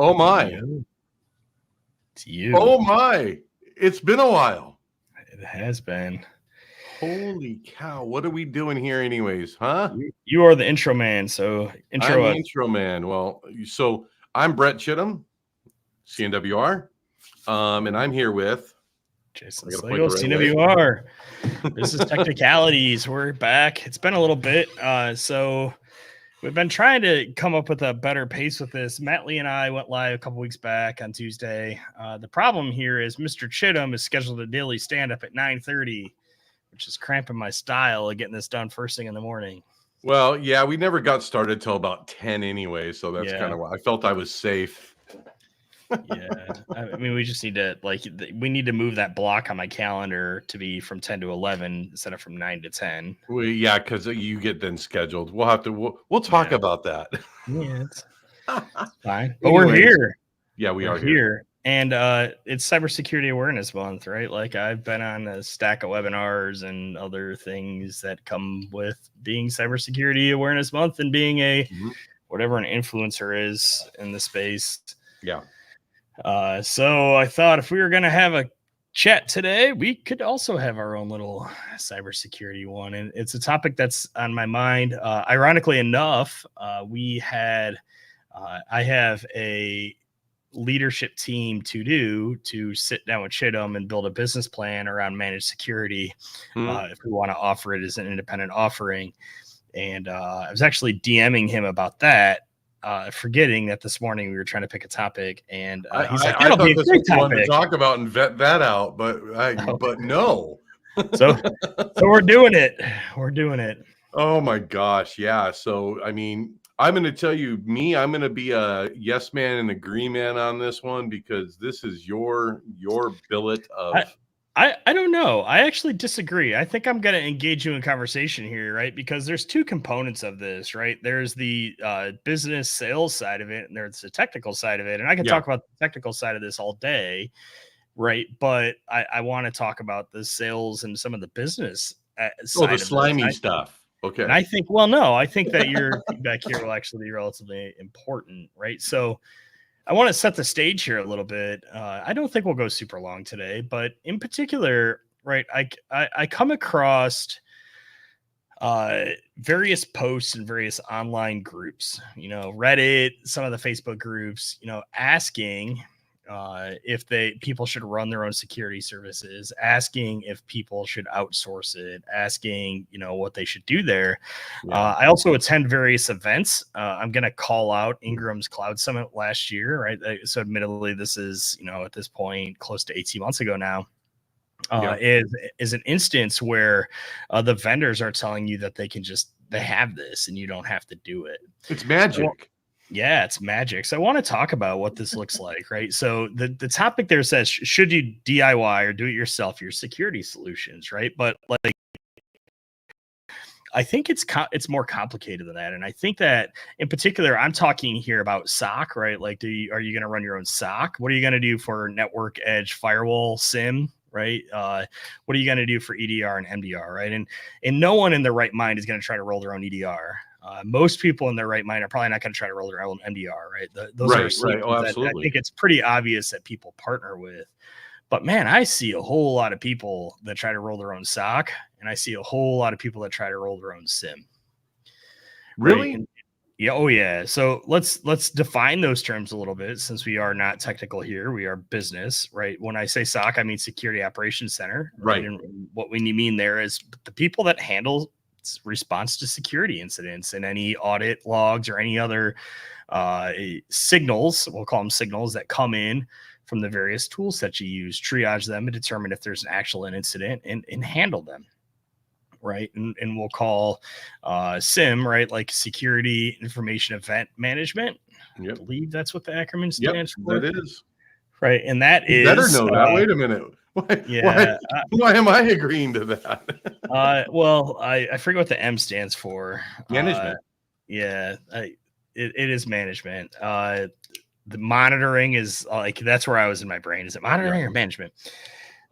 Oh my. It's you. Oh my. It's been a while. It has been. Holy cow. What are we doing here anyways, huh? You are the intro man, so intro I'm us. the intro man. Well, so I'm Brett Chittum, CNWR. And I'm here with Jason Slagle, CNWR. This is Technicalities. We're back. It's been a little bit. So we've been trying to come up with a better pace with this. Matt Lee and I went live a couple weeks back on Tuesday. The problem here is Mr. Chittum is scheduled a daily stand-up at 9:30, which is cramping my style of getting this done first thing in the morning. Well, yeah, we never got started till about 10 anyway, so that's kind of why I felt I was safe. Yeah, I mean, we just need to we need to move that block on my calendar to be from 10 to 11 instead of from 9 to 10. Yeah, because you get then scheduled. We'll have to we'll talk about that. Yeah, it's fine. But we're here. Yeah, we're here. And it's Cybersecurity Awareness Month, right? Like I've been on a stack of webinars and other things that come with being Cybersecurity Awareness Month and being a whatever an influencer is in the space. Yeah. So I thought if we were going to have a chat today, we could also have our own little cybersecurity one. And it's a topic that's on my mind. Ironically enough, I have a leadership team to sit down with Chittum and build a business plan around managed security. If we want to offer it as an independent offering. And I was actually DMing him about that. Forgetting that this morning we were trying to pick a topic, and he's like, "That'll be a great topic to talk about and vet that out." But but no. so we're doing it. We're doing it. Oh my gosh, yeah. So I mean, I'm going to tell you, I'm going to be a yes man and agree man on this one because this is your billet of. I don't know. I actually disagree. I think I'm going to engage you in conversation here, right? Because there's two components of this, right? There's the business sales side of it, and there's the technical side of it. And I can talk about the technical side of this all day, right? But I want to talk about the sales and some of the business side the slimy stuff. Okay. And I think, I think that your feedback here will actually be relatively important, right? So I want to set the stage here a little bit. I don't think we'll go super long today, but in particular, right, I come across various posts in various online groups, Reddit, some of the Facebook groups, asking if people should run their own security services, asking if people should outsource it, asking, what they should do there. I also attend various events. I'm going to call out Ingram's Cloud Summit last year, right? So admittedly, this is, at this point, close to 18 months ago now. Is an instance where the vendors are telling you that they have this and you don't have to do it. It's magic. Yeah, it's magic. So I want to talk about what this looks like, right? So the topic there says, should you DIY or do it yourself your security solutions, right? But like, I think it's more complicated than that. And I think that in particular, I'm talking here about SOC, right? Like, are you going to run your own SOC? What are you going to do for network edge firewall SIM? Right. What are you going to do for EDR and MDR? Right. And no one in their right mind is going to try to roll their own EDR. Most people in their right mind are probably not going to try to roll their own MDR. Right. Those are right. Oh, absolutely. I think it's pretty obvious that people partner with. But man, I see a whole lot of people that try to roll their own SOC, and I see a whole lot of people that try to roll their own SIM. Really? Right? Yeah. Oh, yeah. So let's define those terms a little bit, since we are not technical here. We are business, right? When I say SOC, I mean Security Operations Center. Right. And what we mean there is the people that handle response to security incidents and any audit logs or any other signals, we'll call them signals, that come in from the various tools that you use, triage them and determine if there's an actual incident and handle them. Right. And we'll call SIM, right, like Security Information Event Management. I believe that's what the acronym stands for. That is. Right. And that is. Better know that. Wait a minute. Why am I agreeing to that? Well, I forget what the M stands for. Management. It is management. The monitoring is that's where I was in my brain. Is it monitoring or management?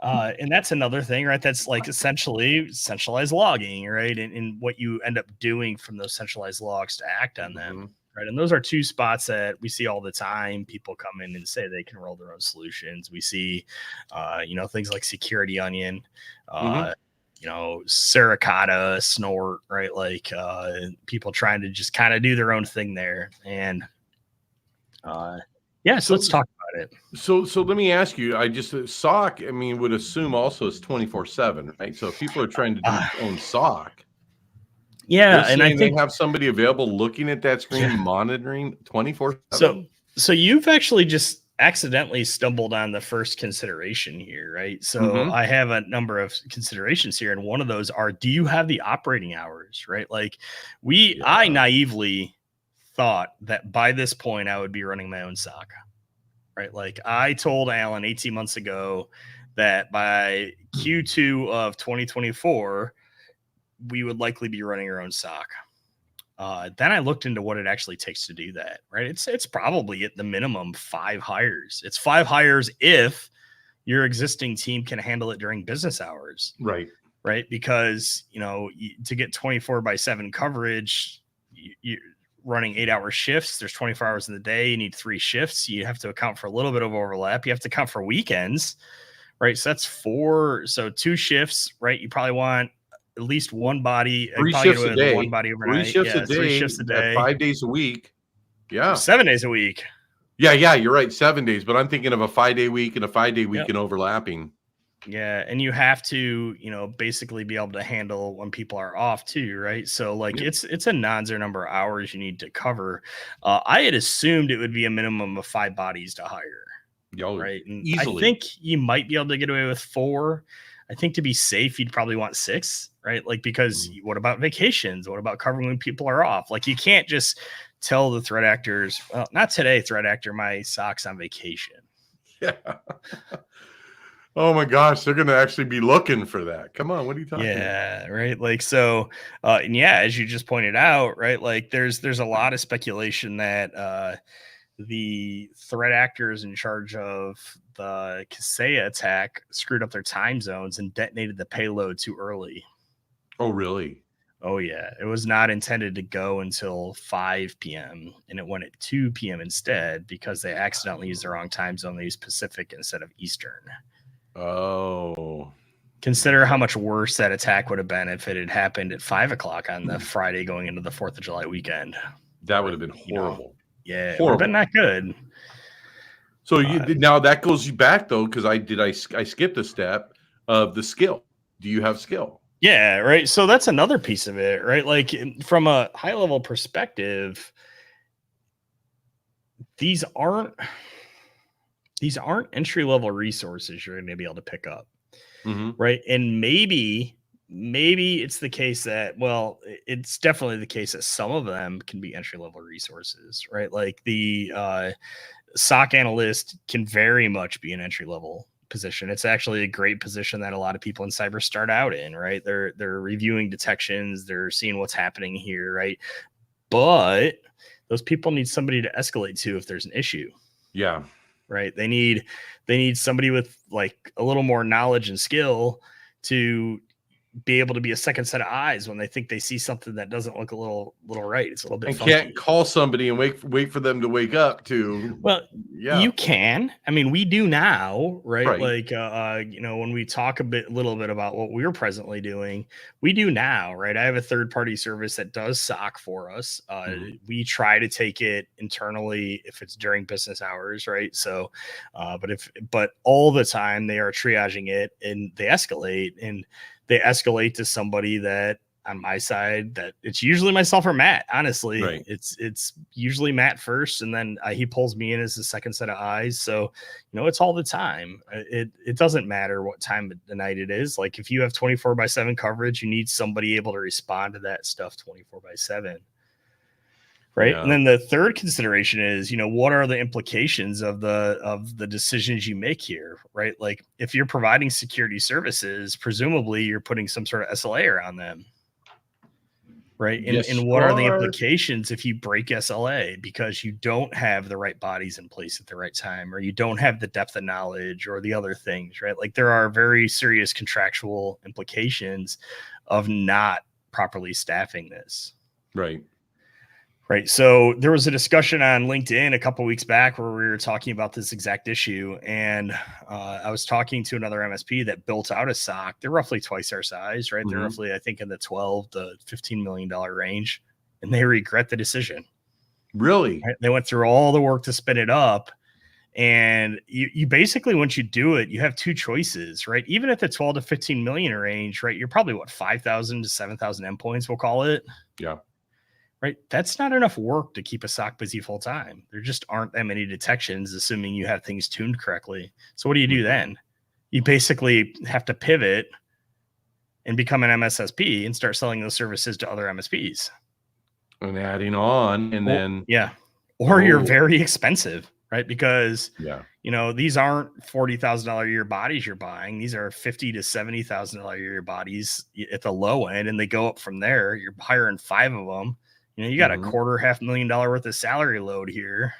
And that's another thing, right? That's like essentially centralized logging, right? And what you end up doing from those centralized logs to act on them. Right. And those are two spots that we see all the time. People come in and say they can roll their own solutions. We see, things like Security Onion, Saracata, Snort, right? Like people trying to just kind of do their own thing there. And so let's talk about it. So let me ask you, SOC, I mean, would assume also is 24/7, right? So if people are trying to do their own SOC, and I think they have somebody available looking at that screen, monitoring 24/7. So you've actually just accidentally stumbled on the first consideration here, right? So I have a number of considerations here, and one of those are: do you have the operating hours, right? Like I naively thought that by this point I would be running my own SOC, right? Like I told Alan 18 months ago that by Q2 of 2024 we would likely be running our own SOC. Then I looked into what it actually takes to do that, right? It's probably at the minimum 5 hires. It's 5 hires if your existing team can handle it during business hours. Right. Because, to get 24/7 coverage, you're running 8-hour shifts. There's 24 hours in the day. You need 3 shifts. You have to account for a little bit of overlap. You have to account for weekends, right? So that's 4. So 2 shifts, right? You probably want at least one body, 3 shifts a day, one body overnight. 3 shifts a day, 3 shifts a day, 5 days a week. Yeah. 7 days a week. Yeah. You're right. 7 days, but I'm thinking of a 5-day week and a 5-day week and overlapping. Yeah. And you have to, basically be able to handle when people are off too. Right. So like it's a non-zero number of hours you need to cover. I had assumed it would be a minimum of 5 bodies to hire. Right. And easily. I think you might be able to get away with 4. I think to be safe, you'd probably want 6, right? Like, because what about vacations? What about covering when people are off? Like, you can't just tell the threat actors, well, not today, threat actor, my SOC's on vacation. Yeah. Oh my gosh, they're going to actually be looking for that. Come on, what are you talking about? Yeah, right. Like, so, as you just pointed out, right? Like, there's a lot of speculation that the threat actors in charge of the Kaseya attack screwed up their time zones and detonated the payload too early. Oh, really? Oh, yeah. It was not intended to go until 5 p.m. and it went at 2 p.m. instead because they accidentally used the wrong time zone. They used Pacific instead of Eastern. Oh. Consider how much worse that attack would have been if it had happened at 5 o'clock on the Friday going into the 4th of July weekend. That would have been horrible. Yeah, it would have been not good. So now that goes you back though, because I skipped a step of the skill. Do you have skill? Yeah, right. So that's another piece of it, right? Like from a high level perspective, these aren't entry level resources you're going to be able to pick up, right? And maybe it's the case that, well, it's definitely the case that some of them can be entry level resources, right? Like the SOC analyst can very much be an entry level position. It's actually a great position that a lot of people in cyber start out in, right? They're reviewing detections, they're seeing what's happening here, right? But those people need somebody to escalate to if there's an issue. Yeah. Right. They need somebody with like a little more knowledge and skill to be able to be a second set of eyes when they think they see something that doesn't look a little right. It's a little bit and funky. Can't call somebody and wait for them to wake up to. Well, yeah, you can. I mean, we do now, right? Like, when we talk a little bit about what we're presently doing, we do now, right? I have a third party service that does SOC for us. We try to take it internally if it's during business hours, right? So, but all the time they are triaging it and they escalate to somebody that on my side, that it's usually myself or Matt. Honestly, right. It's usually Matt first, and then he pulls me in as the second set of eyes. So, it's all the time. It doesn't matter what time of the night it is. Like if you have 24/7 coverage, you need somebody able to respond to that stuff 24/7. Right. Yeah. And then the third consideration is, what are the implications of the decisions you make here? Right. Like if you're providing security services, presumably you're putting some sort of SLA around them. Right. And what are the implications if you break SLA because you don't have the right bodies in place at the right time, or you don't have the depth of knowledge or the other things, right? Like there are very serious contractual implications of not properly staffing this. Right. Right. So there was a discussion on LinkedIn a couple of weeks back where we were talking about this exact issue. And I was talking to another MSP that built out a SOC. They're roughly twice our size, right? They're roughly, I think, in the $12 to $15 million range. And they regret the decision. Really? Right? They went through all the work to spin it up. And you basically, once you do it, you have two choices, right? Even at the 12 to 15 million range, right? You're probably 5,000 to 7,000 endpoints, we'll call it. Yeah. Right. That's not enough work to keep a SOC busy full time. There just aren't that many detections, assuming you have things tuned correctly. So what do you do then? You basically have to pivot and become an MSSP and start selling those services to other MSPs. And adding on, and then or you're very expensive, right? Because these aren't $40,000 a year bodies you're buying. These are $50,000 to $70,000 a year bodies at the low end, and they go up from there. You're hiring 5 of them. You got $250,000 worth of salary load here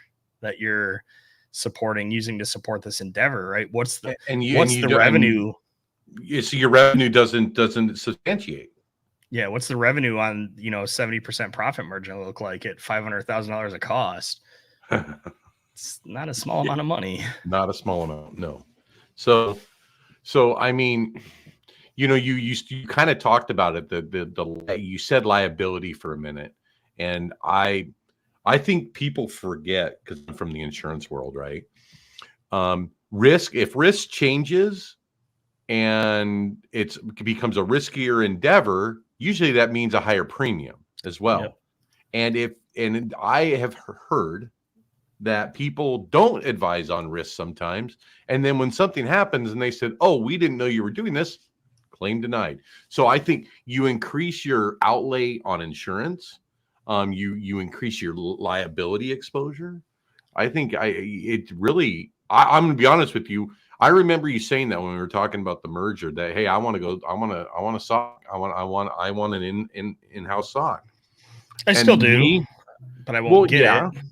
that you're supporting, using to support this endeavor, right? What's the revenue? So your revenue doesn't substantiate. Yeah, what's the revenue on 70% profit margin look like at $500,000 a cost? It's not a small amount of money. Not a small amount, no. So I mean, you kind of talked about it. You said liability for a minute. And I think people forget, because I'm from the insurance world, right? If risk changes and it becomes a riskier endeavor, usually that means a higher premium as well. Yep. And I have heard that people don't advise on risk sometimes. And then when something happens and they said, "Oh, we didn't know you were doing this," claim denied. So I think you increase your outlay on insurance. You increase your liability exposure. I think I'm going to be honest with you. I remember you saying that when we were talking about the merger, that, hey, I want a SOC. I want an in-house SOC. I still do, but I won't get it.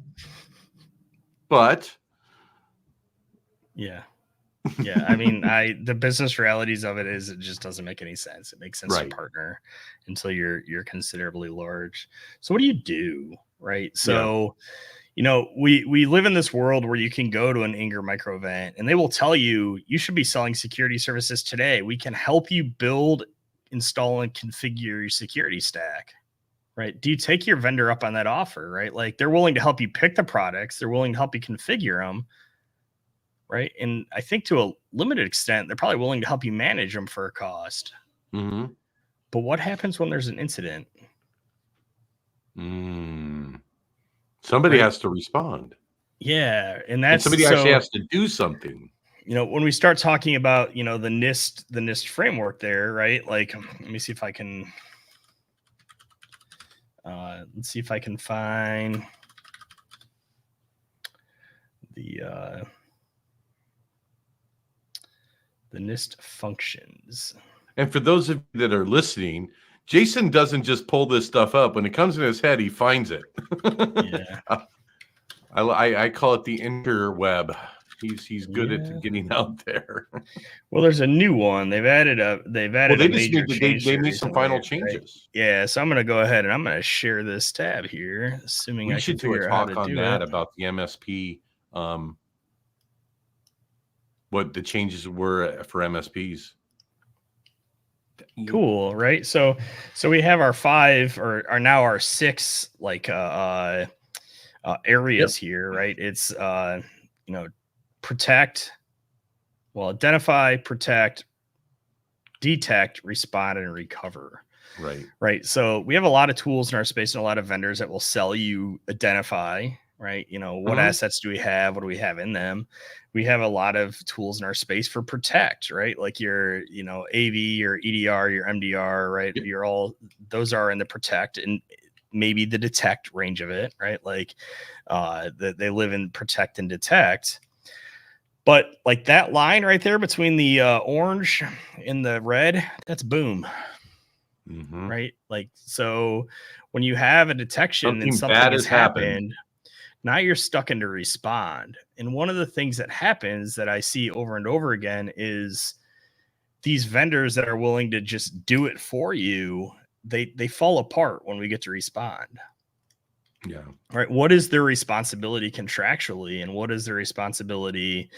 But yeah. I mean, the business realities of it is, it just doesn't make any sense. It makes sense to partner until you're considerably large. So what do you do, right? So, we live in this world where you can go to an Ingram Micro event and they will tell you should be selling security services today. We can help you build, install, and configure your security stack. Right? Do you take your vendor up on that offer? Right? Like, they're willing to help you pick the products. They're willing to help you configure them. Right. And I think to a limited extent, they're probably willing to help you manage them for a cost. Mm-hmm. But what happens when there's an incident? Somebody has to respond. Yeah. And somebody actually has to do something. When we start talking about, the NIST framework there, right? Like, let me see if I can, find the NIST functions. And for those of you that are listening, Jason doesn't just pull this stuff up. When it comes in his head, he finds it. Yeah. I call it the interweb. He's good at getting out there. Well, there's a new one. They've added they made some final changes. Right? Yeah, so I'm going to go ahead and I'm going to share this tab here, assuming we should do a talk on that about the MSP. What the changes were for MSPs. Cool, right? So we have our 5 or are now our 6 areas here, right? It's protect, identify, protect, detect, respond, and recover. Right. So we have a lot of tools in our space and a lot of vendors that will sell you identify. Right. What assets do we have? What do we have in them? We have a lot of tools in our space for protect, right? Like your, AV, your EDR, your MDR, right? Yep. Those are in the protect and maybe the detect range of it, right? Like they live in protect and detect. But like that line right there between the orange and the red, that's boom. Mm-hmm. Right. Like, so when you have a detection and something has happened, now you're stuck into respond. And one of the things that happens that I see over and over again is these vendors that are willing to just do it for you, they fall apart when we get to respond. Yeah. Right. What is their responsibility contractually, and what is their responsibility,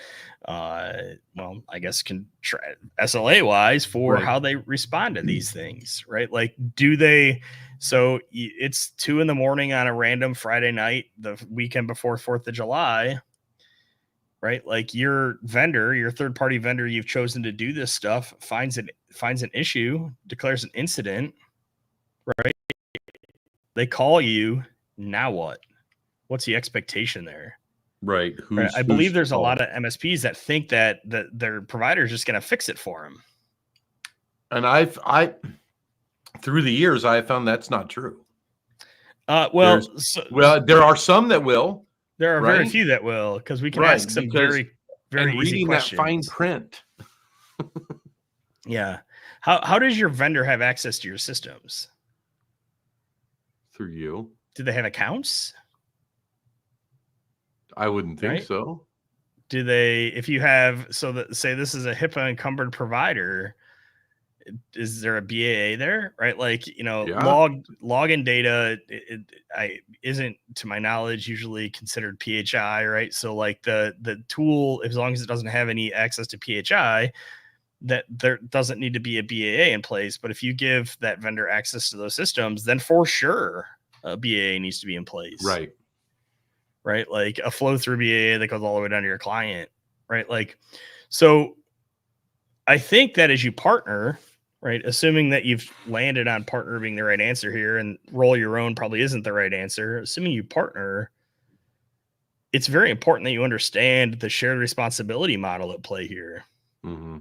well, I guess SLA wise for Right. how they respond to these things, right? Like, do they? So it's 2 a.m. on a random Friday night, the weekend before 4th of July, right? Like your vendor, your third party vendor, you've chosen to do this stuff, finds an issue, declares an incident, right? They call you. Now what? What's the expectation there? Right. Right. Who's I believe to there's a call? lot of MSPs that think that their provider is just going to fix it for them. And I through the years I found that's not true. Well, there are some that will. There are right? very few that will, because we can Right, ask some because very and easy reading that questions. fine print. Yeah. How does your vendor have access to your systems? Through you. Do they have accounts? I wouldn't think Right? so. Do they, if you have, so that say this is a HIPAA encumbered provider, is there a BAA there? Right? Like, Yeah. login data isn't, to my knowledge, usually considered PHI, right? So like the tool, as long as it doesn't have any access to PHI, that there doesn't need to be a BAA in place. But if you give that vendor access to those systems, then for sure a BAA needs to be in place. Right. Right. Like a flow through BAA that goes all the way down to your client. Right. Like, so I think that as you partner, right, assuming that you've landed on partner being the right answer here, and roll your own probably isn't the right answer, assuming you partner, it's very important that you understand the shared responsibility model at play here. Mm-hmm.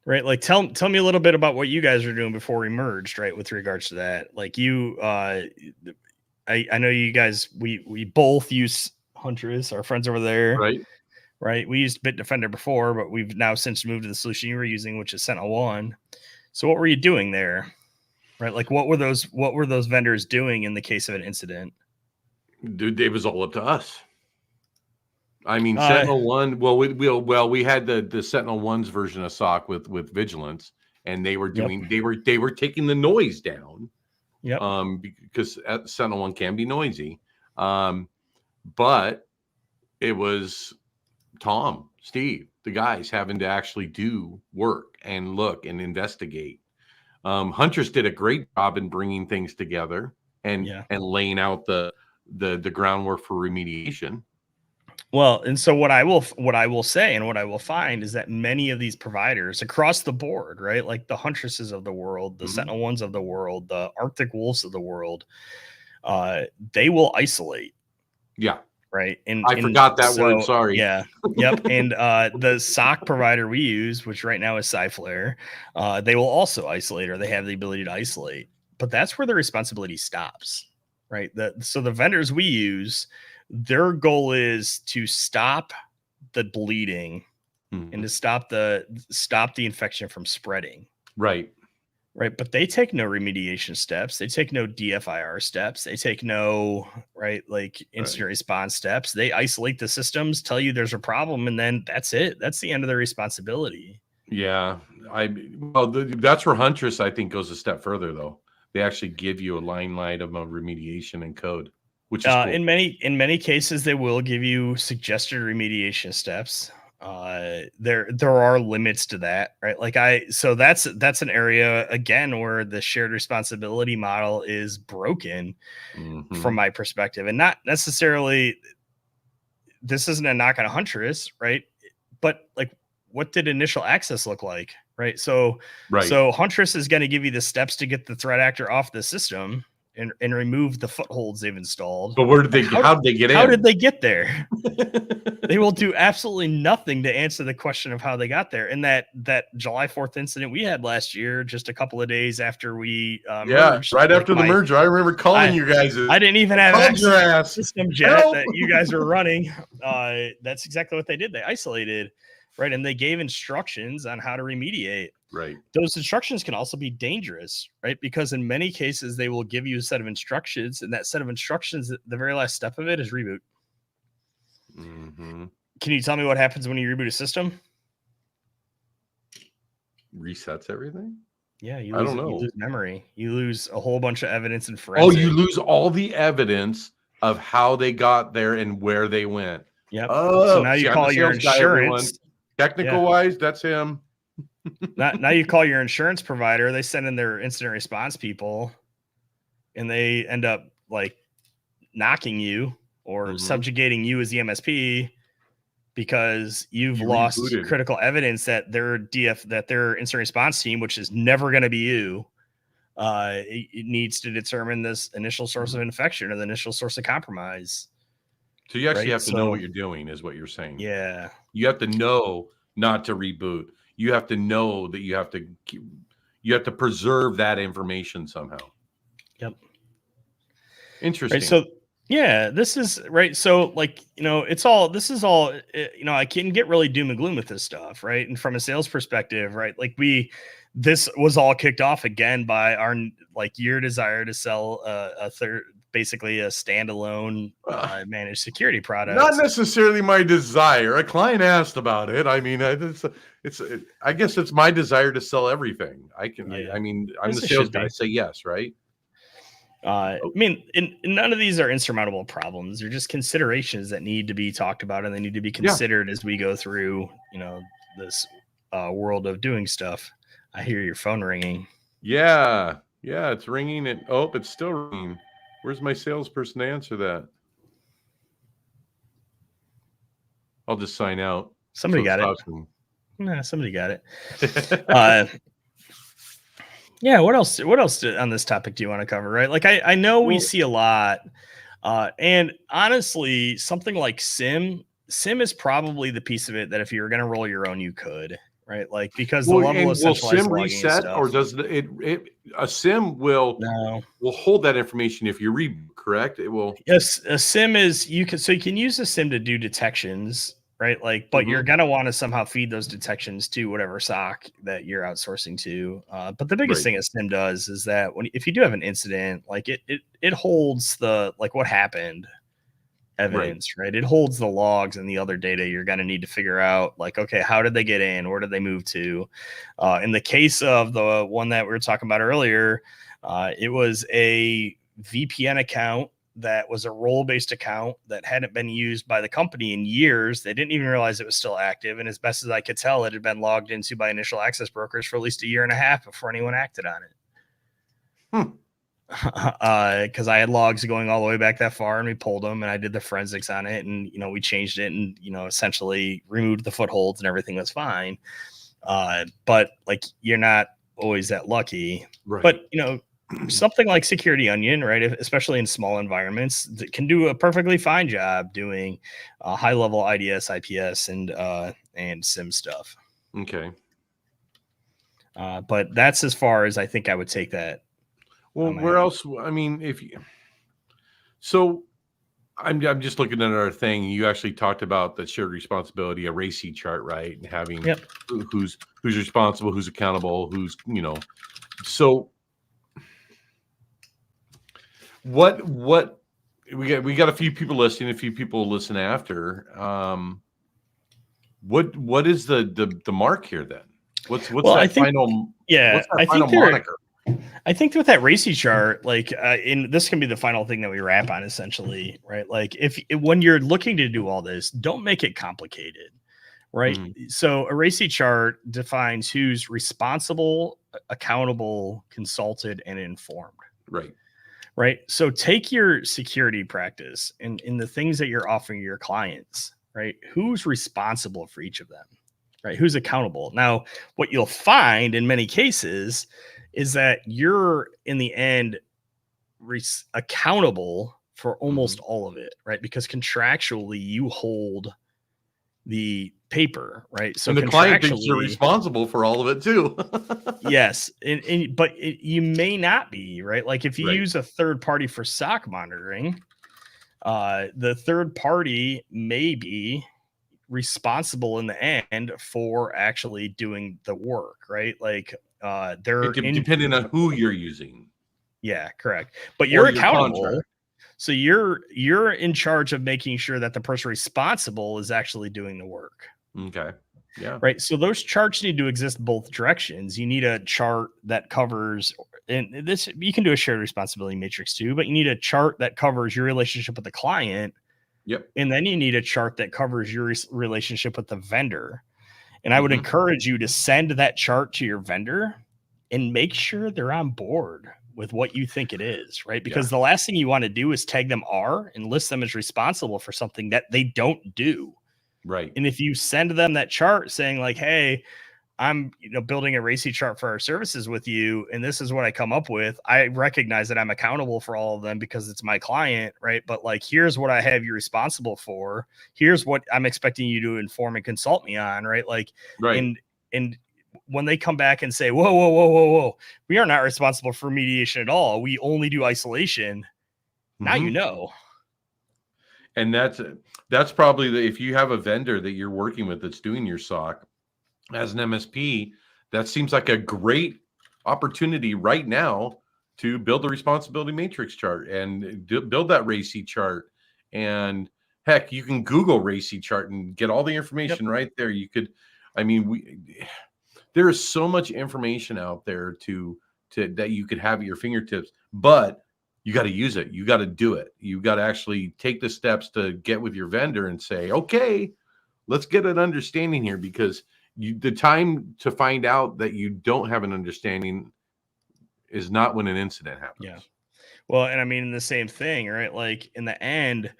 Right. Like tell me a little bit about what you guys are doing before we merged, right? With regards to that. Like I know you guys, we both use Huntress, our friends over there. Right. Right. We used Bitdefender before, but we've now since moved to the solution you were using, which is SentinelOne. So what were you doing there? Right. Like what were those vendors doing in the case of an incident? Dude, it was all up to us. I mean, SentinelOne. Well, we had the SentinelOne's version of SOC with Vigilance, and they were doing they were taking the noise down. Yep. Because SentinelOne can be noisy. But it was Tom, Steve, the guys having to actually do work and look and investigate. Huntress did a great job in bringing things together and laying out the groundwork for remediation. Well, and so what I will say and what I will find is that many of these providers across the board, right, like the Huntresses of the world, the SentinelOnes of the world, the Arctic Wolves of the world, they will isolate. Yeah. Right. And I forgot that word. Sorry. Yeah. Yep. And the SOC provider we use, which right now is SciFlare, they will also isolate, or they have the ability to isolate. But that's where the responsibility stops. Right. So the vendors we use, their goal is to stop the bleeding and to stop the infection from spreading. Right. Right. But they take no remediation steps. They take no DFIR steps. They take no, like incident response steps. They isolate the systems, tell you there's a problem, and then that's it. That's the end of their responsibility. Yeah. That's where Huntress, I think, goes a step further, though. They actually give you a line item of remediation and code, which is cool. In many cases, they will give you suggested remediation steps. There are limits to that, right? Like so that's an area again where the shared responsibility model is broken from my perspective, and not necessarily. This isn't a knock on Huntress, right? But like, what did initial access look like, right? So Huntress is going to give you the steps to get the threat actor off the system and remove the footholds they've installed. But where did they? How did they get in? How did they get there? They will do absolutely nothing to answer the question of how they got there. And that July 4th incident we had last year, just a couple of days after we merged, right after the merger, I remember calling you guys. I didn't even have access to systems yet that you guys were running. That's exactly what they did. They isolated, right, and they gave instructions on how to remediate. Right. Those instructions can also be dangerous, right? Because in many cases, they will give you a set of instructions, and that set of instructions, the very last step of it is reboot. Can you tell me what happens when you reboot a system? Resets everything? Yeah, you I lose don't know. You lose memory. You lose a whole bunch of evidence and Oh, forensics. you lose all the evidence of how they got there and where they went. Yep. Oh, So now see, you I'm the call your sales guy, everyone. insurance. Technical Yeah. wise, that's him. Now you call your insurance provider. They send in their incident response people, and they end up like knocking you or subjugating you as the MSP because you've You lost rebooted. critical evidence that their incident response team, which is never going to be you, it needs to determine this initial source of infection or the initial source of compromise. So you actually Right? have to know what you're doing, is what you're saying. Yeah. You have to know not to reboot. You have to know that you have to preserve that information somehow. Yep. Interesting. Right. So yeah, this is right. So like, this is all, I can get really doom and gloom with this stuff. Right. And from a sales perspective, right. Like this was all kicked off again by your desire to sell basically a standalone managed security product. Not necessarily my desire. A client asked about it. I mean, I guess it's my desire to sell everything. I'm the sales guy. Say yes, right? I mean, none of these are insurmountable problems. They're just considerations that need to be talked about, and they need to be considered as we go through, this world of doing stuff. I hear your phone ringing. Yeah, it's ringing. It's still ringing. Where's my salesperson to answer that? I'll just sign out. Somebody got it. Nah, somebody got it. Yeah. What else on this topic do you want to cover? Right. Like I know we see a lot. And honestly, something like SIM is probably the piece of it that if you were going to roll your own, you could, right? Like, because the level of centralized SIM reset, or does a SIM will hold that information if you reboot, correct? It will. Yes. A SIM is, you can use a SIM to do detections, right? Like, but you're going to want to somehow feed those detections to whatever SOC that you're outsourcing to. But the biggest thing a SIM does is that if you do have an incident, like it holds the, like, what happened evidence, right? It holds the logs and the other data you're going to need to figure out, like, okay, how did they get in? Where did they move to? In the case of the one that we were talking about earlier, it was a VPN account that was a role-based account that hadn't been used by the company in years. They didn't even realize it was still active. And as best as I could tell, it had been logged into by initial access brokers for at least 1.5 years before anyone acted on it. Because I had logs going all the way back that far, and we pulled them, and I did the forensics on it, and we changed it, and essentially removed the footholds, and everything was fine. But like, you're not always that lucky. Right. But something like Security Onion, right, especially in small environments, that can do a perfectly fine job doing high level IDS, IPS, and SIM stuff. Okay. But that's as far as I think I would take that. Well, where else? I mean, I'm just looking at our thing. You actually talked about the shared responsibility, a racy chart, right? And having who's responsible, who's accountable, who's, so what we got a few people listening, a few people listen after. What is the mark here then? What's that final? Yeah, what's that final moniker? I think with that racy chart, like, this can be the final thing that we wrap on, essentially, right? Like, when you're looking to do all this, don't make it complicated, right? So a racy chart defines who's responsible, accountable, consulted, and informed. Right. So take your security practice and in the things that you're offering your clients, right? Who's responsible for each of them, right? Who's accountable? Now, what you'll find in many cases is that you're in the end accountable for almost all of it, right? Because contractually you hold the paper, right? So the client thinks you're responsible for all of it too. Yes, but you may not be, right? Like, if you use a third party for SOC monitoring, the third party may be responsible in the end for actually doing the work, right? Like, they're depending on who you're using. Yeah, correct. But you're accountable. So you're in charge of making sure that the person responsible is actually doing the work. Okay. Yeah. Right. So those charts need to exist both directions. You need a chart that covers, and this, you can do a shared responsibility matrix too, but you need a chart that covers your relationship with the client. Yep. And then you need a chart that covers your relationship with the vendor. And I would encourage you to send that chart to your vendor and make sure they're on board with what you think it is, right? Because the last thing you want to do is tag them R and list them as responsible for something that they don't do. Right. And if you send them that chart saying like, hey, I'm building a racy chart for our services with you, and this is what I come up with. I recognize that I'm accountable for all of them because it's my client, right? But like, here's what I have you responsible for. Here's what I'm expecting you to inform and consult me on, right? Like, and when they come back and say, whoa, we are not responsible for remediation at all. We only do isolation. Now you know. And that's probably if you have a vendor that you're working with that's doing your SOC as an MSP, that seems like a great opportunity right now to build the responsibility matrix chart and build that racy chart. And heck, you can Google racy chart and get all the information right there. You could, I mean, there is so much information out there to that you could have at your fingertips, but you got to use it. You got to do it. You got to actually take the steps to get with your vendor and say, okay, let's get an understanding here, because the time to find out that you don't have an understanding is not when an incident happens. Yeah. Well, and I mean, the same thing, right? Like in the end,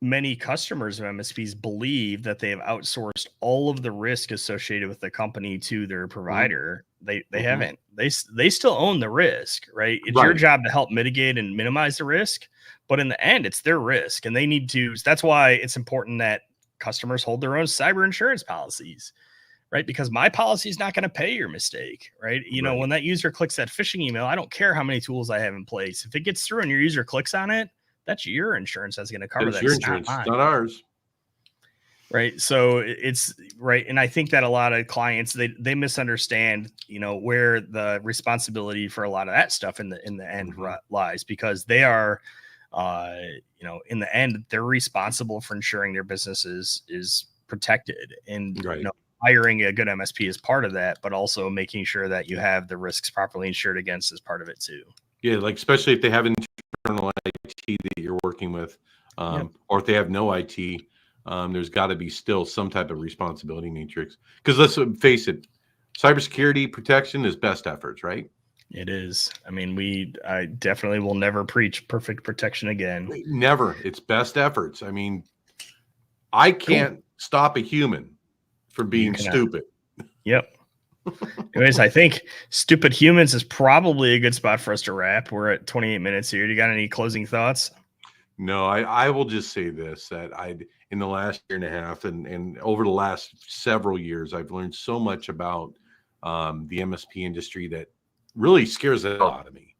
many customers of MSPs believe that they have outsourced all of the risk associated with the company to their provider. They haven't. They still own the risk, right? It's your job to help mitigate and minimize the risk, but in the end, it's their risk, and they need to. That's why it's important that customers hold their own cyber insurance policies, right? Because my policy is not going to pay your mistake, right? You know, when that user clicks that phishing email, I don't care how many tools I have in place. If it gets through and your user clicks on it, that's your insurance that's going to cover that. Your insurance, not ours. Right. So it's right. And I think that a lot of clients, they misunderstand, where the responsibility for a lot of that stuff in the end lies, because they are, in the end, they're responsible for ensuring their business is protected. And hiring a good MSP is part of that, but also making sure that you have the risks properly insured against is part of it too. Yeah, like especially if they have internal IT that you're working with, or if they have no IT, there's got to be still some type of responsibility matrix. Because let's face it, cybersecurity protection is best efforts, right? It is. I mean, I definitely will never preach perfect protection again. Never. It's best efforts. I mean, I can't stop a human from being stupid. Yep. Anyways, I think stupid humans is probably a good spot for us to wrap. We're at 28 minutes here. Do you got any closing thoughts? No, I will just say this, that in the last year and a half and over the last several years, I've learned so much about the MSP industry that really scares the hell out of me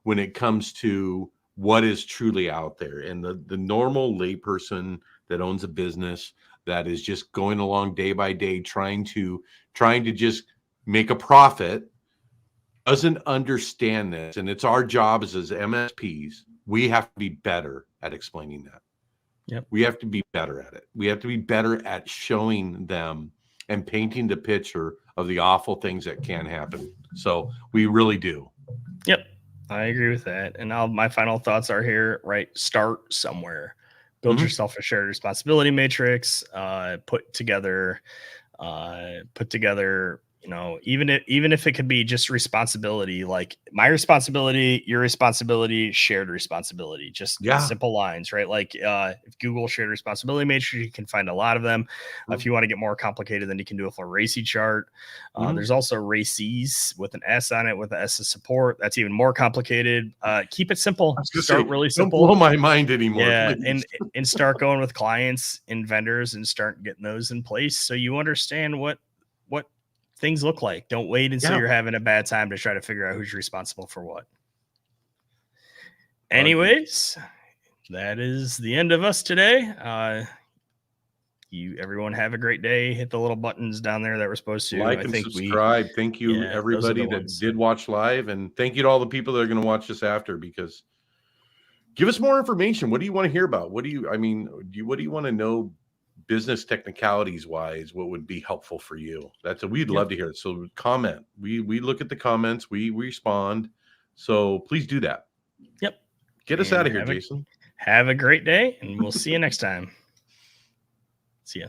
when it comes to what is truly out there. And the normal layperson that owns a business that is just going along day by day, trying to just make a profit, doesn't understand this. And it's our job as MSPs. We have to be better at explaining that. Yep. We have to be better at it. We have to be better at showing them and painting the picture of the awful things that can happen. So we really do. Yep. I agree with that. And now my final thoughts are here, right? Start somewhere. Build yourself a shared responsibility matrix, put together, even if it could be just responsibility, like my responsibility, your responsibility, shared responsibility, just simple lines, right? Like if Google shared responsibility matrix, you can find a lot of them. If you want to get more complicated, then you can do a full racy chart. There's also racies with an S on it, with the S of support. That's even more complicated. Keep it simple. Start really simple. Don't blow my mind anymore. Yeah, and start going with clients and vendors and start getting those in place so you understand what things look like. Don't wait until you're having a bad time to try to figure out who's responsible for what. Anyways, that is the end of us today. Everyone have a great day. Hit the little buttons down there that we're supposed to. Like and subscribe. Thank you, everybody that did watch live, and thank you to all the people that are going to watch this after, because give us more information. What do you want to hear about? What do you want to know business technicalities wise, what would be helpful for you? We'd love to hear it. So comment. We look at the comments, we respond. So please do that. Yep. Get us out of here, Jason. Have a great day, and we'll see you next time. See ya.